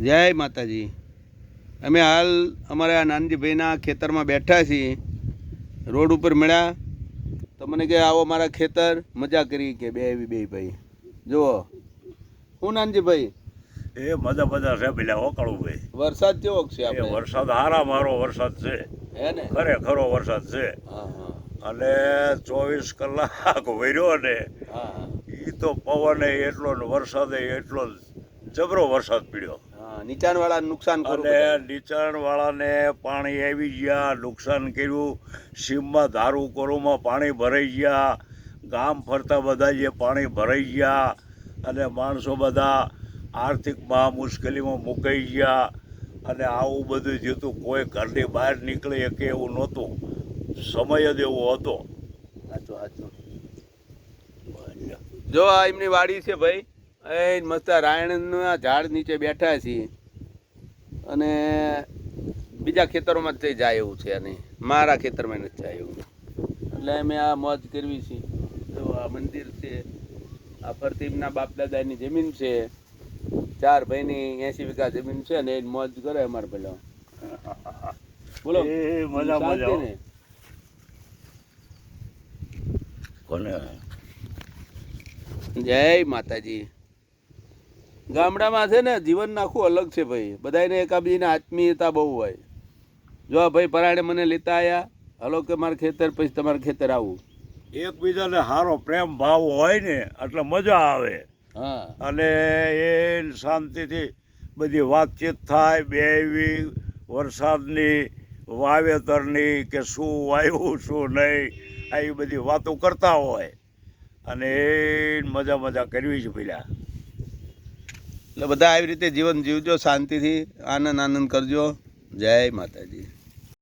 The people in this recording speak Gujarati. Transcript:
જય માતાજી। અમે હાલ અમારા નાનજીભાઈના ખેતરમાં બેઠા છીએ। રોડ ઉપર મળ્યા તો મને કે આવો મારા ખેતર, મજા કરી કે બે ભાઈ જુઓ। હું નાનજીભાઈ એ મજા છે પેલા ઓકાળું ભાઈ। વરસાદ કેવો છે આપણે? વરસાદ હારા મારો વરસાદ છે, હે ને? ખરેખરો વરસાદ છે। અને 24 કલાક વર્યો ને ઈ તો પવન એટલો ને વરસાદ એટલો જબરો વરસાદ પડ્યો। નીચાણ વાળા નુકસાન અને નીચાણ વાળાને પાણી આવી ગયા, નુકસાન કર્યું। સીમમાં ધારું કોરુમાં પાણી ભરાઈ ગયા, ગામ ફરતા બધા જે પાણી ભરાઈ ગયા અને માણસો બધા આર્થિકમાં મુશ્કેલીમાં મુકાઈ ગયા। અને આવું બધું જેતું કોઈ ઘરની બહાર નીકળી શકે એવું નહોતું, સમય જ એવો હતો। જો આ એમની વાડી છે ભાઈ, એ મસ્ત રાયણના ઝાડ નીચે બેઠા છીએ અને બીજા ખેતરોમાં જ જાય એવું છે અને મારા ખેતરમાં નથી જાય એવું, એટલે અમે આ મોજ કરવી છે। તો આ મંદિર છે, આ ફરતી એમના બાપ દાદાની જમીન છે, 4 ભાઈની 80 વીઘા જમીન છે અને એ મોજ કરે અમારે પેલા। બોલો મજા ને? જય માતાજી। ગામડામાં છે ને જીવન આખું અલગ છે ભાઈ, બધાને એકાબીજીને આત્મીયતા બહુ હોય। જો આ ભાઈ પરાણે મને લેતા આવ્યા, હલો કે મારા ખેતર, પછી તમારા ખેતર આવું, એકબીજાને સારો પ્રેમ ભાવ હોય ને એટલે મજા આવે। હા, અને એ શાંતિથી બધી વાતચીત થાય, બેવી વરસાદની, વાવેતરની, કે શું વાવ્યું શું નહીં, આવી બધી વાતો કરતા હોય અને એ મજા કરવી છે પેલા। એટલે બધા આવી રીતે જીવન જીવજો, શાંતિથી આનંદ કરજો। જય માતાજી।